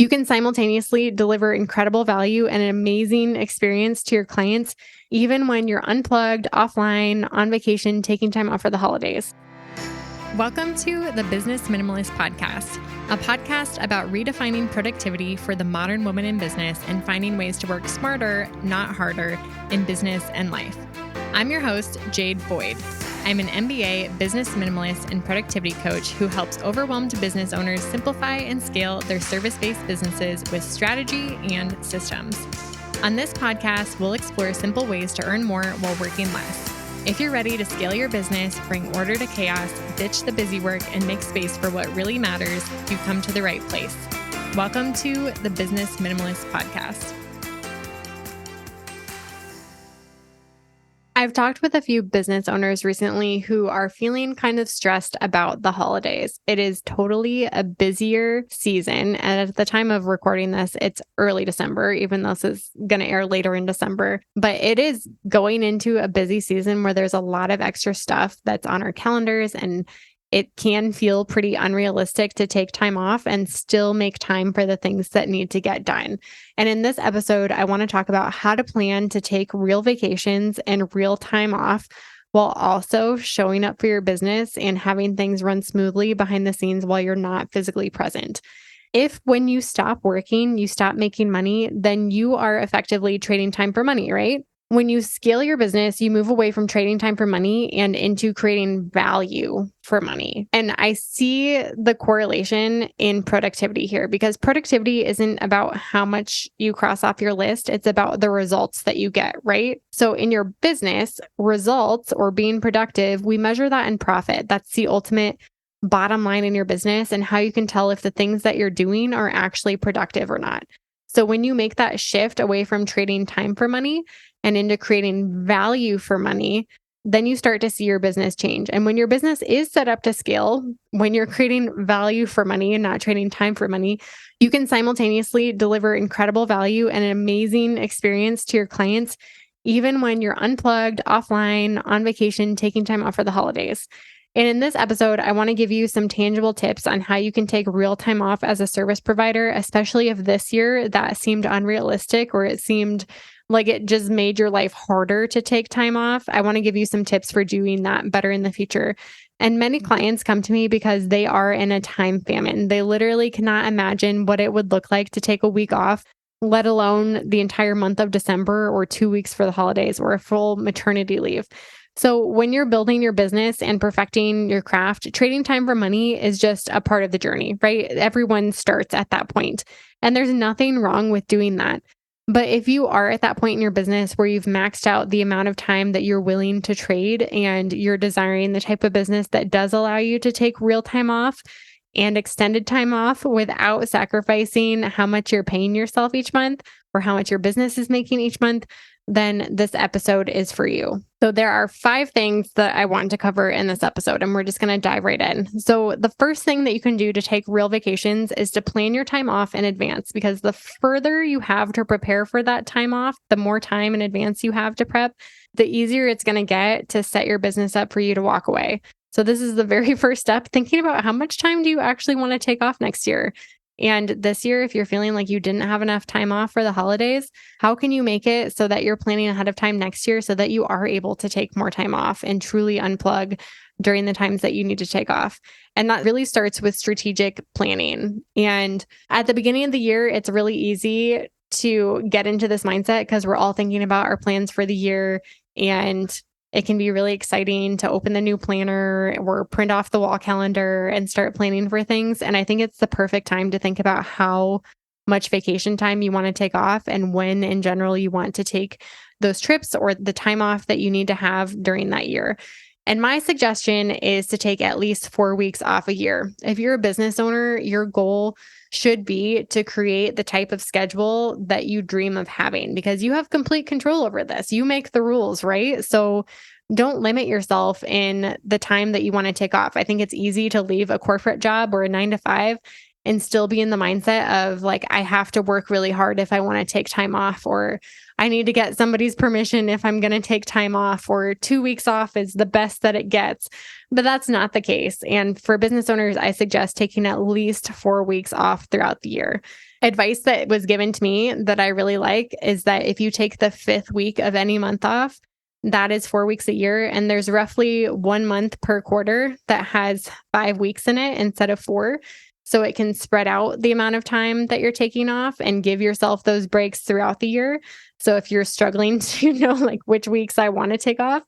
You can simultaneously deliver incredible value and an amazing experience to your clients, even when you're unplugged, offline, on vacation, taking time off for the holidays. Welcome to the Business Minimalist Podcast, a podcast about redefining productivity for the modern woman in business and finding ways to work smarter, not harder, in business and life. I'm your host, Jade Boyd. I'm an MBA business minimalist and productivity coach who helps overwhelmed business owners simplify and scale their service-based businesses with strategy and systems. On this podcast, we'll explore simple ways to earn more while working less. If you're ready to scale your business, bring order to chaos, ditch the busy work, and make space for what really matters, you've come to the right place. Welcome to the Business Minimalist Podcast. I've talked with a few business owners recently who are feeling kind of stressed about the holidays. It is totally a busier season. And at the time of recording this, it's early December, even though this is going to air later in December. But it is going into a busy season where there's a lot of extra stuff that's on our calendars, and it can feel pretty unrealistic to take time off and still make time for the things that need to get done. And in this episode, I want to talk about how to plan to take real vacations and real time off while also showing up for your business and having things run smoothly behind the scenes while you're not physically present. If when you stop working, you stop making money, then you are effectively trading time for money, right? When you scale your business, you move away from trading time for money and into creating value for money. And I see the correlation in productivity here, because productivity isn't about how much you cross off your list. It's about the results that you get, right? So in your business, results or being productive, we measure that in profit. That's the ultimate bottom line in your business and how you can tell if the things that you're doing are actually productive or not. So when you make that shift away from trading time for money and into creating value for money, then you start to see your business change. And when your business is set up to scale, when you're creating value for money and not trading time for money, you can simultaneously deliver incredible value and an amazing experience to your clients, even when you're unplugged, offline, on vacation, taking time off for the holidays. And in this episode, I want to give you some tangible tips on how you can take real time off as a service provider, especially if this year that seemed unrealistic or it seemed like it just made your life harder to take time off. I want to give you some tips for doing that better in the future. And many clients come to me because they are in a time famine. They literally cannot imagine what it would look like to take a week off, let alone the entire month of December or 2 weeks for the holidays or a full maternity leave. So when you're building your business and perfecting your craft, trading time for money is just a part of the journey, right? Everyone starts at that point, and there's nothing wrong with doing that. But if you are at that point in your business where you've maxed out the amount of time that you're willing to trade and you're desiring the type of business that does allow you to take real time off and extended time off without sacrificing how much you're paying yourself each month or how much your business is making each month, then this episode is for you. So there are 5 things that I want to cover in this episode, and we're just going to dive right in. So the first thing that you can do to take real vacations is to plan your time off in advance, because the further you have to prepare for that time off, the more time in advance you have to prep, the easier it's going to get to set your business up for you to walk away. So this is the very first step, thinking about how much time do you actually want to take off next year? And this year, if you're feeling like you didn't have enough time off for the holidays, how can you make it so that you're planning ahead of time next year so that you are able to take more time off and truly unplug during the times that you need to take off? And that really starts with strategic planning. And at the beginning of the year, it's really easy to get into this mindset because we're all thinking about our plans for the year, and it can be really exciting to open the new planner or print off the wall calendar and start planning for things. And I think it's the perfect time to think about how much vacation time you want to take off and when in general you want to take those trips or the time off that you need to have during that year. And my suggestion is to take at least 4 weeks off a year. If you're a business owner, your goal should be to create the type of schedule that you dream of having, because you have complete control over this. You make the rules, right? So don't limit yourself in the time that you want to take off. I think it's easy to leave a corporate job or a 9 to 5 and still be in the mindset of like, I have to work really hard if I want to take time off, or I need to get somebody's permission if I'm going to take time off, or 2 weeks off is the best that it gets. But that's not the case. And for business owners, I suggest taking at least 4 weeks off throughout the year. Advice that was given to me that I really like is that if you take the 5th week of any month off, that is 4 weeks a year. And there's roughly 1 month per quarter that has 5 weeks in it instead of 4. So it can spread out the amount of time that you're taking off and give yourself those breaks throughout the year. So if you're struggling to know like which weeks I want to take off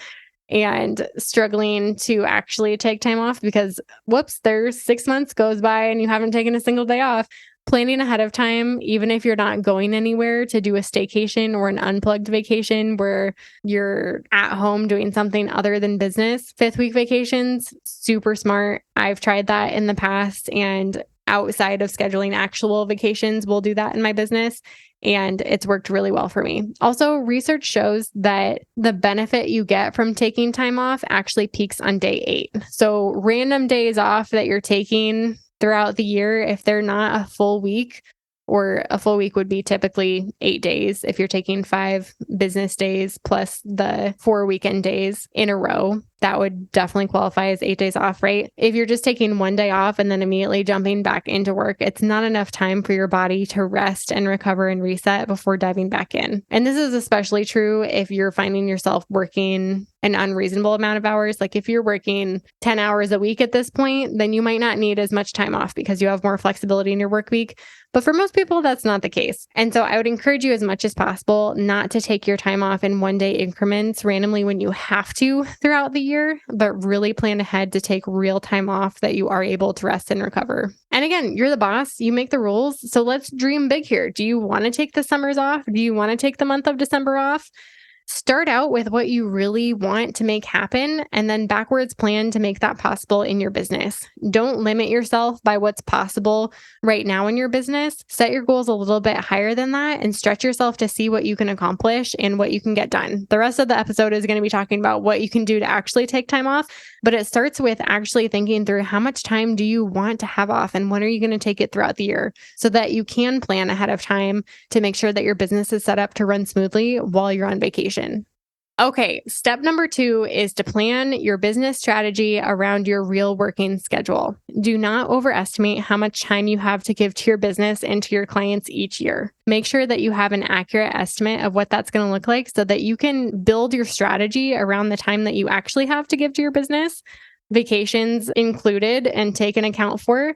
and struggling to actually take time off because whoops, there's 6 months goes by and you haven't taken a single day off, planning ahead of time, even if you're not going anywhere, to do a staycation or an unplugged vacation where you're at home doing something other than business. 5th week vacations, super smart. I've tried that in the past, and outside of scheduling actual vacations, we'll do that in my business. And it's worked really well for me. Also, research shows that the benefit you get from taking time off actually peaks on day 8. So random days off that you're taking throughout the year, if they're not a full week, or a full week would be typically 8 days if you're taking 5 business days plus the 4 weekend days in a row, that would definitely qualify as 8 days off, right? If you're just taking 1 day off and then immediately jumping back into work, it's not enough time for your body to rest and recover and reset before diving back in. And this is especially true if you're finding yourself working an unreasonable amount of hours. Like if you're working 10 hours a week at this point, then you might not need as much time off because you have more flexibility in your work week. But for most people, that's not the case. And so I would encourage you as much as possible not to take your time off in 1 day increments randomly when you have to throughout the year, but really plan ahead to take real time off that you are able to rest and recover. And again, you're the boss, you make the rules. So let's dream big here. Do you want to take the summers off? Do you want to take the month of December off? Start out with what you really want to make happen and then backwards plan to make that possible in your business. Don't limit yourself by what's possible right now in your business. Set your goals a little bit higher than that and stretch yourself to see what you can accomplish and what you can get done. The rest of the episode is going to be talking about what you can do to actually take time off, but it starts with actually thinking through how much time do you want to have off and when are you going to take it throughout the year so that you can plan ahead of time to make sure that your business is set up to run smoothly while you're on vacation. Okay, step number 2 is to plan your business strategy around your real working schedule. Do not overestimate how much time you have to give to your business and to your clients each year. Make sure that you have an accurate estimate of what that's going to look like so that you can build your strategy around the time that you actually have to give to your business, vacations included and taken account for.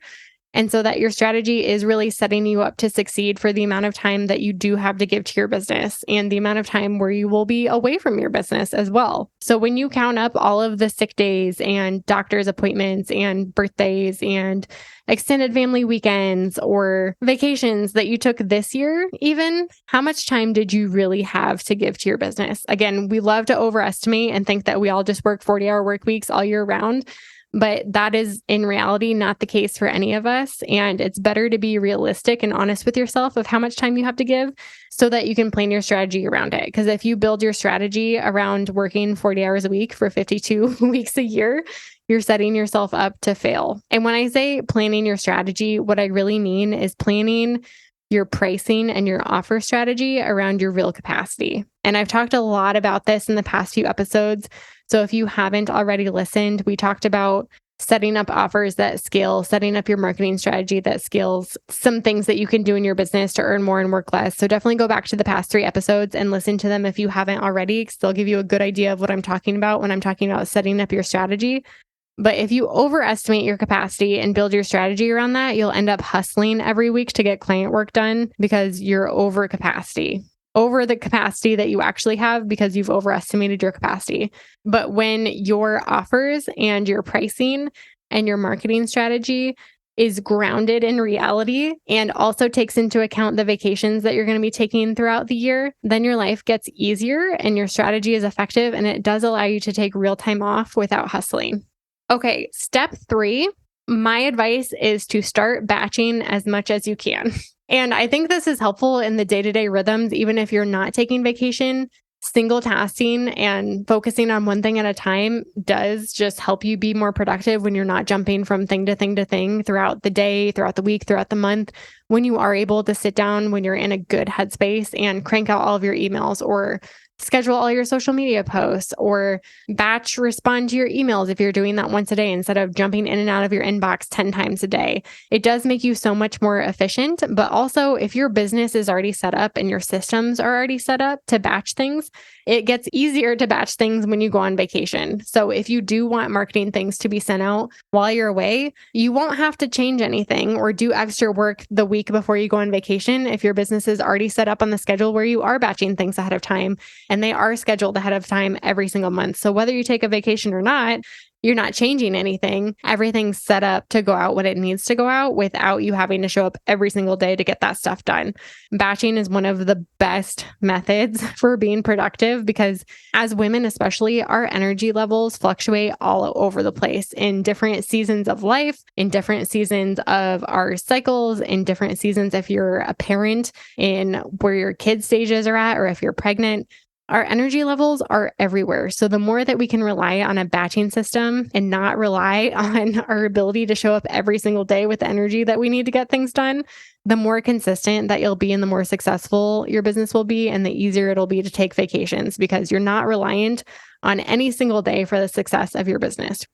And so that your strategy is really setting you up to succeed for the amount of time that you do have to give to your business and the amount of time where you will be away from your business as well. So when you count up all of the sick days and doctor's appointments and birthdays and extended family weekends or vacations that you took this year, even, how much time did you really have to give to your business? Again, we love to overestimate and think that we all just work 40-hour work weeks all year round. But that is in reality not the case for any of us. And it's better to be realistic and honest with yourself of how much time you have to give so that you can plan your strategy around it. Because if you build your strategy around working 40 hours a week for 52 weeks a year, you're setting yourself up to fail. And when I say planning your strategy, what I really mean is planning your pricing and your offer strategy around your real capacity. And I've talked a lot about this in the past few episodes. So if you haven't already listened, we talked about setting up offers that scale, setting up your marketing strategy that scales, some things that you can do in your business to earn more and work less. So definitely go back to the past 3 episodes and listen to them if you haven't already, because they'll give you a good idea of what I'm talking about when I'm talking about setting up your strategy. But if you overestimate your capacity and build your strategy around that, you'll end up hustling every week to get client work done because you're over the capacity that you actually have because you've overestimated your capacity. But when your offers and your pricing and your marketing strategy is grounded in reality and also takes into account the vacations that you're going to be taking throughout the year, then your life gets easier and your strategy is effective and it does allow you to take real time off without hustling. Okay, step 3, my advice is to start batching as much as you can. And I think this is helpful in the day-to-day rhythms, even if you're not taking vacation. Single tasking and focusing on one thing at a time does just help you be more productive when you're not jumping from thing to thing to thing throughout the day, throughout the week, throughout the month. When you are able to sit down, when you're in a good headspace and crank out all of your emails or schedule all your social media posts, or batch respond to your emails if you're doing that once a day instead of jumping in and out of your inbox 10 times a day. It does make you so much more efficient, but also if your business is already set up and your systems are already set up to batch things, it gets easier to batch things when you go on vacation. So if you do want marketing things to be sent out while you're away, you won't have to change anything or do extra work the week before you go on vacation if your business is already set up on the schedule where you are batching things ahead of time and they are scheduled ahead of time every single month. So whether you take a vacation or not, you're not changing anything. Everything's set up to go out when it needs to go out without you having to show up every single day to get that stuff done. Batching is one of the best methods for being productive because as women, especially, our energy levels fluctuate all over the place in different seasons of life, in different seasons of our cycles, in different seasons if you're a parent, in where your kid stages are at, or if you're pregnant. Our energy levels are everywhere. So the more that we can rely on a batching system and not rely on our ability to show up every single day with the energy that we need to get things done, the more consistent that you'll be and the more successful your business will be and the easier it'll be to take vacations because you're not reliant on any single day for the success of your business.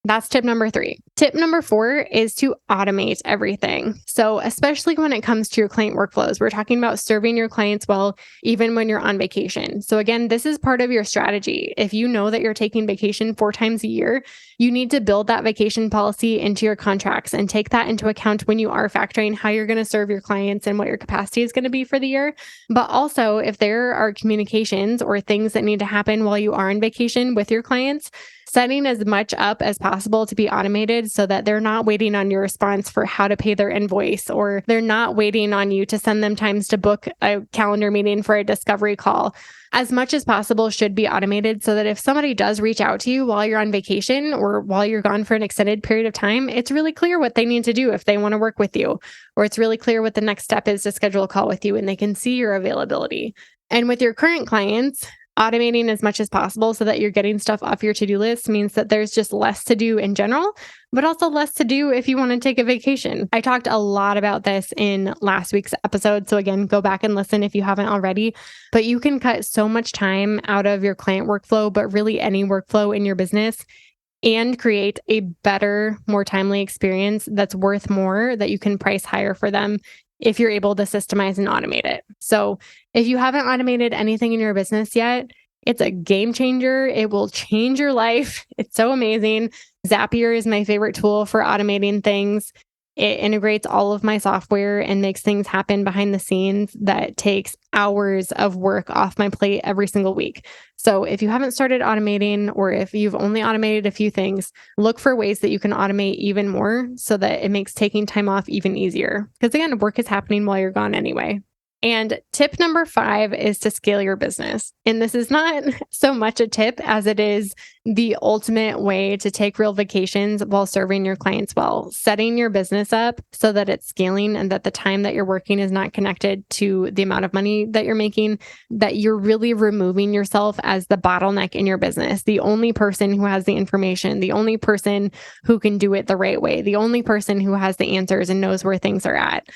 That's tip number 3. Tip number 4 is to automate everything. So especially when it comes to your client workflows, we're talking about serving your clients well, even when you're on vacation. So again, this is part of your strategy. If you know that you're taking vacation 4 times a year, you need to build that vacation policy into your contracts and take that into account when you are factoring how you're going to serve your clients and what your capacity is going to be for the year. But also if there are communications or things that need to happen while you are on vacation with your clients, setting as much up as possible to be automated so that they're not waiting on your response for how to pay their invoice, or they're not waiting on you to send them times to book a calendar meeting for a discovery call. As much as possible should be automated so that if somebody does reach out to you while you're on vacation or while you're gone for an extended period of time, it's really clear what they need to do if they want to work with you, or it's really clear what the next step is to schedule a call with you and they can see your availability. And with your current clients, automating as much as possible so that you're getting stuff off your to-do list means that there's just less to do in general, but also less to do if you want to take a vacation. I talked a lot about this in last week's episode. So again, go back and listen if you haven't already, but you can cut so much time out of your client workflow, but really any workflow in your business, and create a better, more timely experience that's worth more, that you can price higher for them if you're able to systemize and automate it. So if you haven't automated anything in your business yet, it's a game changer. It will change your life. It's so amazing. Zapier is my favorite tool for automating things. It integrates all of my software and makes things happen behind the scenes that takes hours of work off my plate every single week. So if you haven't started automating, or if you've only automated a few things, look for ways that you can automate even more so that it makes taking time off even easier. Because again, work is happening while you're gone anyway. And tip number 5 is to scale your business. And this is not so much a tip as it is the ultimate way to take real vacations while serving your clients well. Setting your business up so that it's scaling and that the time that you're working is not connected to the amount of money that you're making, that you're really removing yourself as the bottleneck in your business, the only person who has the information, the only person who can do it the right way, the only person who has the answers and knows where things are at.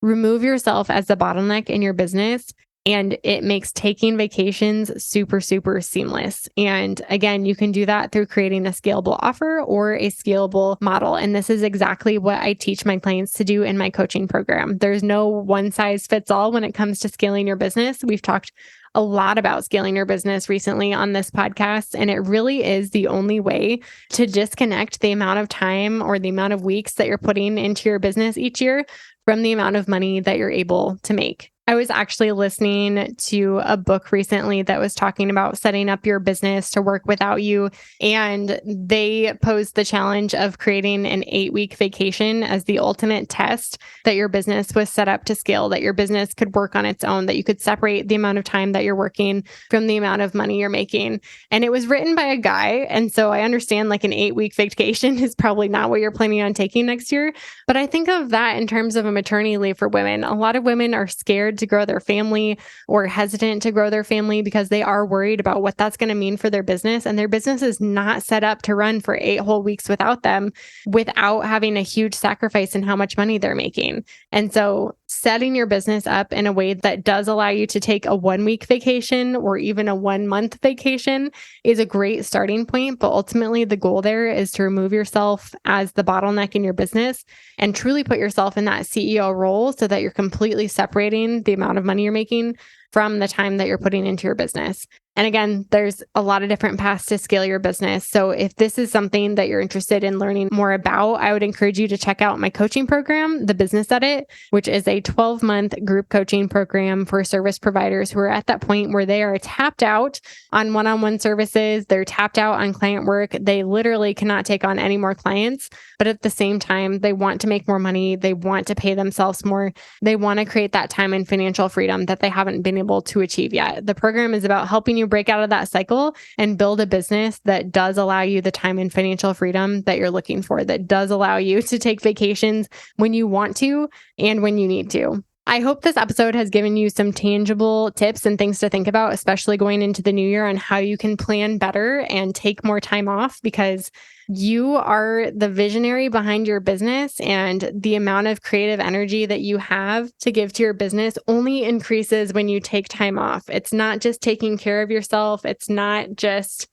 Remove yourself as the bottleneck in your business, and it makes taking vacations super, super seamless. And again, you can do that through creating a scalable offer or a scalable model. And this is exactly what I teach my clients to do in my coaching program. There's no one size fits all when it comes to scaling your business. We've talked a lot about scaling your business recently on this podcast, and it really is the only way to disconnect the amount of time or the amount of weeks that you're putting into your business each year from the amount of money that you're able to make. I was actually listening to a book recently that was talking about setting up your business to work without you. And they posed the challenge of creating an 8-week vacation as the ultimate test that your business was set up to scale, that your business could work on its own, that you could separate the amount of time that you're working from the amount of money you're making. And it was written by a guy. And so I understand like an 8-week vacation is probably not what you're planning on taking next year. But I think of that in terms of a maternity leave for women. A lot of women are scared scared to grow their family or hesitant to grow their family because they are worried about what that's going to mean for their business. And their business is not set up to run for 8 whole weeks without them, without having a huge sacrifice in how much money they're making. And so setting your business up in a way that does allow you to take a 1-week vacation or even a 1-month vacation is a great starting point. But ultimately, the goal there is to remove yourself as the bottleneck in your business and truly put yourself in that CEO role so that you're completely separating the amount of money you're making from the time that you're putting into your business. And again, there's a lot of different paths to scale your business. So if this is something that you're interested in learning more about, I would encourage you to check out my coaching program, The Business Edit, which is a 12-month group coaching program for service providers who are at that point where they are tapped out on one-on-one services. They're tapped out on client work. They literally cannot take on any more clients, but at the same time, they want to make more money. They want to pay themselves more. They want to create that time and financial freedom that they haven't been able to achieve yet. The program is about helping you break out of that cycle and build a business that does allow you the time and financial freedom that you're looking for, that does allow you to take vacations when you want to and when you need to. I hope this episode has given you some tangible tips and things to think about, especially going into the new year, on how you can plan better and take more time off, because you are the visionary behind your business, and the amount of creative energy that you have to give to your business only increases when you take time off. It's not just taking care of yourself. It's not just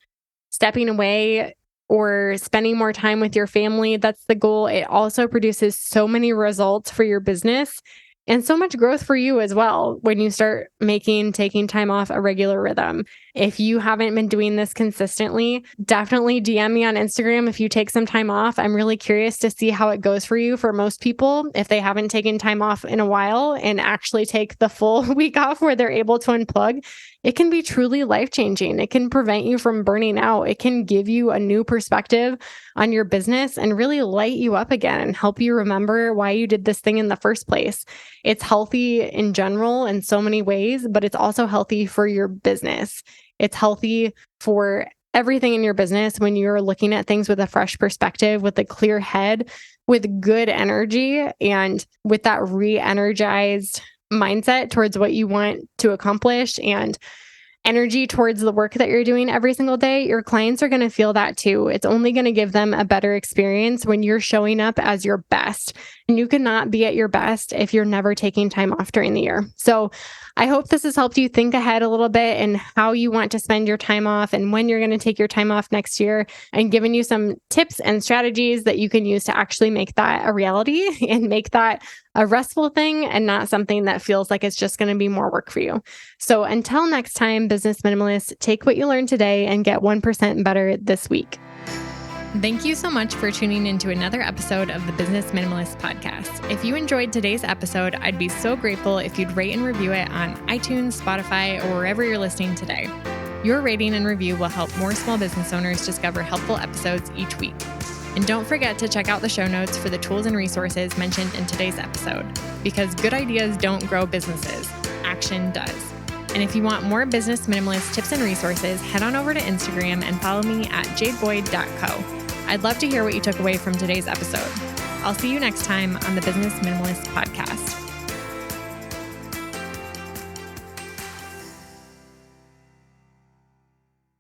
stepping away or spending more time with your family. That's the goal. It also produces so many results for your business and so much growth for you as well when you start making taking time off a regular rhythm. If you haven't been doing this consistently, definitely DM me on Instagram if you take some time off. I'm really curious to see how it goes for you. For most people, if they haven't taken time off in a while and actually take the full week off where they're able to unplug, it can be truly life-changing. It can prevent you from burning out. It can give you a new perspective on your business and really light you up again and help you remember why you did this thing in the first place. It's healthy in general in so many ways, but it's also healthy for your business. It's healthy for everything in your business when you're looking at things with a fresh perspective, with a clear head, with good energy, and with that re-energized mindset towards what you want to accomplish and energy towards the work that you're doing every single day. Your clients are going to feel that too. It's only going to give them a better experience when you're showing up as your best. And you cannot be at your best if you're never taking time off during the year. So I hope this has helped you think ahead a little bit and how you want to spend your time off and when you're going to take your time off next year, and given you some tips and strategies that you can use to actually make that a reality and make that a restful thing and not something that feels like it's just going to be more work for you. So until next time, business minimalists, take what you learned today and get 1% better this week. Thank you so much for tuning into another episode of the Business Minimalist Podcast. If you enjoyed today's episode, I'd be so grateful if you'd rate and review it on iTunes, Spotify, or wherever you're listening today. Your rating and review will help more small business owners discover helpful episodes each week. And don't forget to check out the show notes for the tools and resources mentioned in today's episode, because good ideas don't grow businesses. Action does. And if you want more business minimalist tips and resources, head on over to Instagram and follow me at jadeboyd.co. I'd love to hear what you took away from today's episode. I'll see you next time on the Business Minimalist Podcast.